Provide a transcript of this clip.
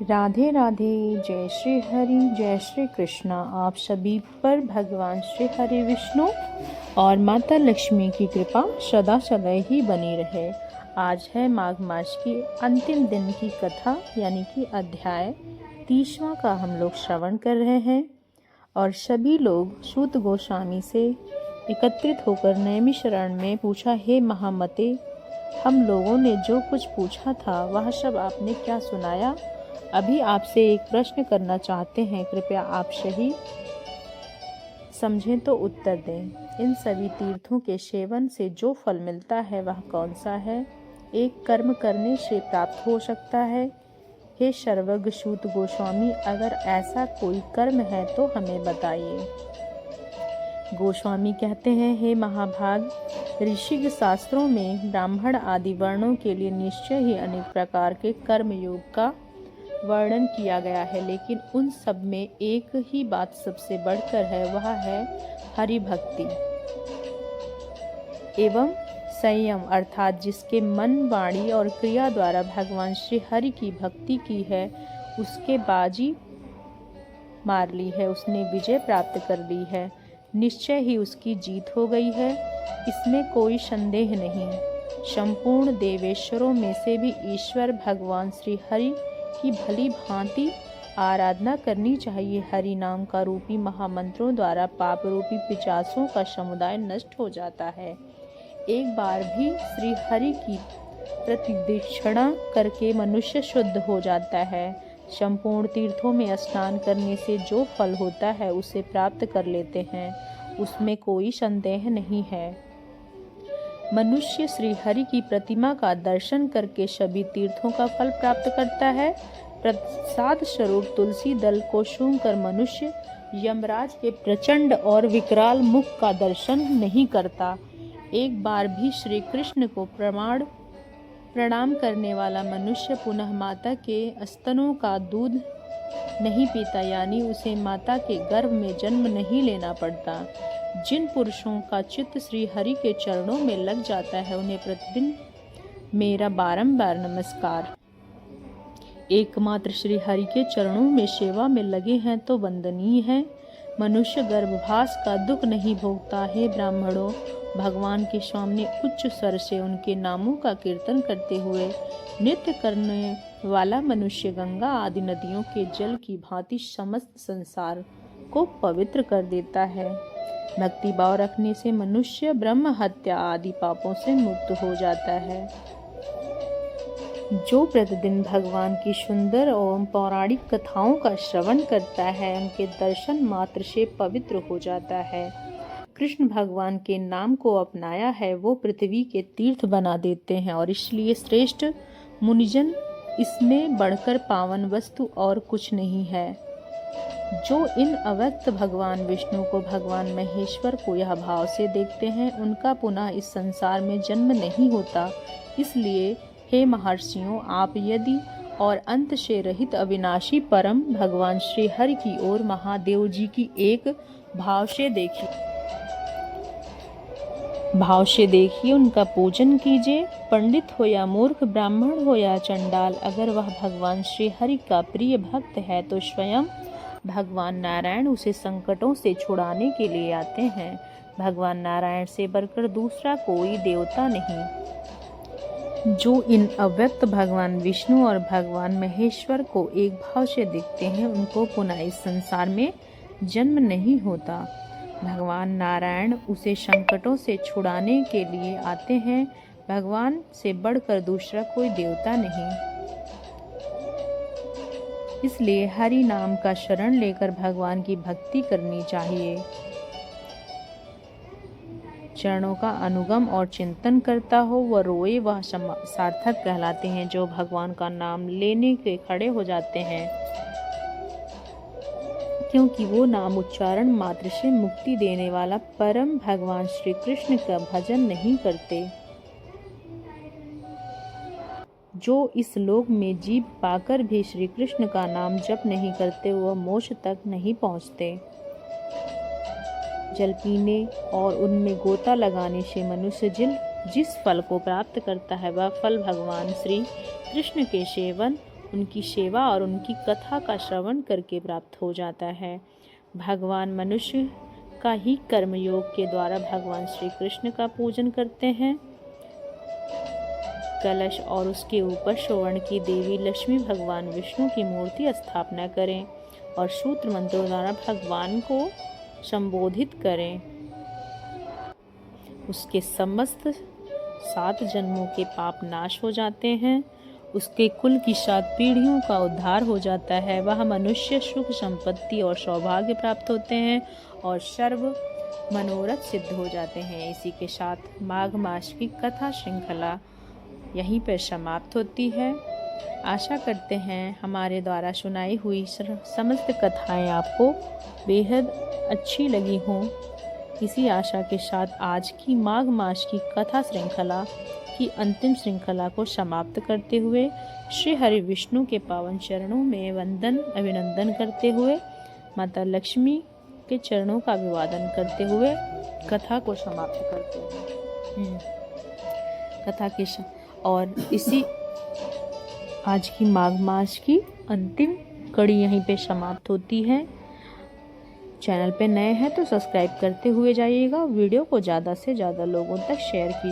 राधे राधे। जय श्री हरि, जय श्री कृष्णा। आप सभी पर भगवान श्री हरि विष्णु और माता लक्ष्मी की कृपा सदा सदा ही बनी रहे। आज है माघ मास की अंतिम दिन की कथा यानी कि अध्याय 30वां का हम लोग श्रवण कर रहे हैं। और सभी लोग सूत गोस्वामी से एकत्रित होकर नैमिषारण्य में पूछा, हे महामते, हम लोगों ने जो कुछ पूछा था वह सब आपने क्या सुनाया? अभी आपसे एक प्रश्न करना चाहते हैं, कृपया आप सही समझें तो उत्तर दें। इन सभी तीर्थों के सेवन से जो फल मिलता है वह कौन सा है? एक कर्म करने से प्राप्त हो सकता है। हे सर्वज्ञ सूत गोस्वामी, अगर ऐसा कोई कर्म है तो हमें बताइए। गोस्वामी कहते हैं, हे महाभाग, ऋषिक शास्त्रों में ब्राह्मण आदि वर्णों के लिए निश्चय ही अनेक प्रकार के कर्म योग का वर्णन किया गया है, लेकिन उन सब में एक ही बात सबसे बढ़कर है, वह है हरि भक्ति एवं संयम, अर्थात जिसके मन, वाणी और क्रिया द्वारा भगवान श्री हरि की भक्ति की है, उसके बाजी मार ली है, उसने विजय प्राप्त कर ली है, निश्चय ही उसकी जीत हो गई है, इसमें कोई संदेह नहीं। संपूर्ण देवेश्वरों में से भी ईश्वर भगवान श्री हरि की भली भांति आराधना करनी चाहिए। हरि नाम का रूपी महामंत्रों द्वारा पाप रूपी पिशाचों का समुदाय नष्ट हो जाता है। एक बार भी श्री हरि की प्रतिदीक्षिणा करके मनुष्य शुद्ध हो जाता है। संपूर्ण तीर्थों में स्नान करने से जो फल होता है उसे प्राप्त कर लेते हैं, उसमें कोई संदेह नहीं है। मनुष्य श्री हरि की प्रतिमा का दर्शन करके सभी तीर्थों का फल प्राप्त करता है। प्रसाद स्वरूप तुलसी दल को सूंघकर मनुष्य यमराज के प्रचंड और विकराल मुख का दर्शन नहीं करता। एक बार भी श्री कृष्ण को प्रणाम करने वाला मनुष्य पुनः माता के स्तनों का दूध नहीं पीता, यानी उसे माता के गर्भ में जन्म नहीं लेना पड़ता। जिन पुरुषों का चित्त श्री हरि के चरणों में लग जाता है, उन्हें प्रतिदिन मेरा बारंबार नमस्कार। एकमात्र श्री हरि के चरणों में सेवा में लगे हैं तो वंदनीय है। मनुष्य गर्भवास का दुख नहीं भोगता। हे ब्राह्मणों, भगवान के सामने उच्च स्वर से उनके नामों का कीर्तन करते हुए नृत्य करने वाला मनुष्य गंगा आदि नदियों के जल की भांति समस्त संसार को पवित्र कर देता है। भक्ति भाव रखने से मनुष्य ब्रह्म हत्या आदि पापों से मुक्त हो जाता है। जो प्रतिदिन भगवान की सुंदर एवं पौराणिक कथाओं का श्रवण करता है, उनके दर्शन मात्र से पवित्र हो जाता है। कृष्ण भगवान के नाम को अपनाया है, वो पृथ्वी के तीर्थ बना देते हैं, और इसलिए श्रेष्ठ मुनिजन, इसमें बढ़कर पावन वस्तु और कुछ नहीं है। जो इन अव्यक्त भगवान विष्णु को, भगवान महेश्वर को यह भाव से देखते हैं, उनका पुनः इस संसार में जन्म नहीं होता। इसलिए हे महर्षियों, आप यदि और अंत से रहित अविनाशी परम भगवान श्री हरि की ओर महादेव जी की एक भाव से देखिए, उनका पूजन कीजिए। पंडित हो या मूर्ख, ब्राह्मण हो या चंडाल, अगर वह भगवान श्री हरि का प्रिय भक्त है तो स्वयं भगवान नारायण उसे संकटों से छुड़ाने के लिए आते हैं। भगवान नारायण से बढ़कर दूसरा कोई देवता नहीं। जो इन अव्यक्त भगवान विष्णु और भगवान महेश्वर को एक भाव से देखते हैं, उनको पुनः इस संसार में जन्म नहीं होता। भगवान नारायण उसे संकटों से छुड़ाने के लिए आते हैं। भगवान से बढ़कर दूसरा कोई देवता नहीं। इसलिए हरि नाम का शरण लेकर भगवान की भक्ति करनी चाहिए। चरणों का अनुगम और चिंतन करता हो, वह रोए वह सार्थक कहलाते हैं। जो भगवान का नाम लेने के खड़े हो जाते हैं, क्योंकि वो नाम उच्चारण मात्र से मुक्ति देने वाला परम भगवान श्री कृष्ण का भजन नहीं करते। जो इस लोक में जीव पाकर भी श्री कृष्ण का नाम जप नहीं करते, वह मोक्ष तक नहीं पहुँचते। जल पीने और उनमें गोता लगाने से मनुष्य जिस फल को प्राप्त करता है, वह फल भगवान श्री कृष्ण के सेवन उनकी सेवा और उनकी कथा का श्रवण करके प्राप्त हो जाता है। भगवान मनुष्य का ही कर्मयोग के द्वारा भगवान श्री कृष्ण का पूजन करते हैं। कलश और उसके ऊपर स्वर्ण की देवी लक्ष्मी भगवान विष्णु की मूर्ति स्थापना करें और सूत्र मंत्रों द्वारा भगवान को संबोधित करें। उसके समस्त 7 जन्मों के पाप नाश हो जाते हैं। उसके कुल की 7 पीढ़ियों का उद्धार हो जाता है। वह मनुष्य सुख संपत्ति और सौभाग्य प्राप्त होते हैं और सर्व मनोरथ सिद्ध हो जाते हैं। इसी के साथ माघ मास की कथा श्रृंखला यहीं पर समाप्त होती है। आशा करते हैं हमारे द्वारा सुनाई हुई समस्त कथाएं आपको बेहद अच्छी लगी हों। इसी आशा के साथ आज की माघ मास की कथा श्रृंखला की अंतिम श्रृंखला को समाप्त करते हुए श्री हरि विष्णु के पावन चरणों में वंदन अभिनंदन करते हुए माता लक्ष्मी के चरणों का अभिवादन करते हुए कथा को समाप्त करते हैं। कथा के और इसी आज की माघ मास की अंतिम कड़ी यहीं पे समाप्त होती है। चैनल पे नए हैं तो सब्सक्राइब करते हुए जाइएगा। वीडियो को ज़्यादा से ज़्यादा लोगों तक शेयर कीजिए।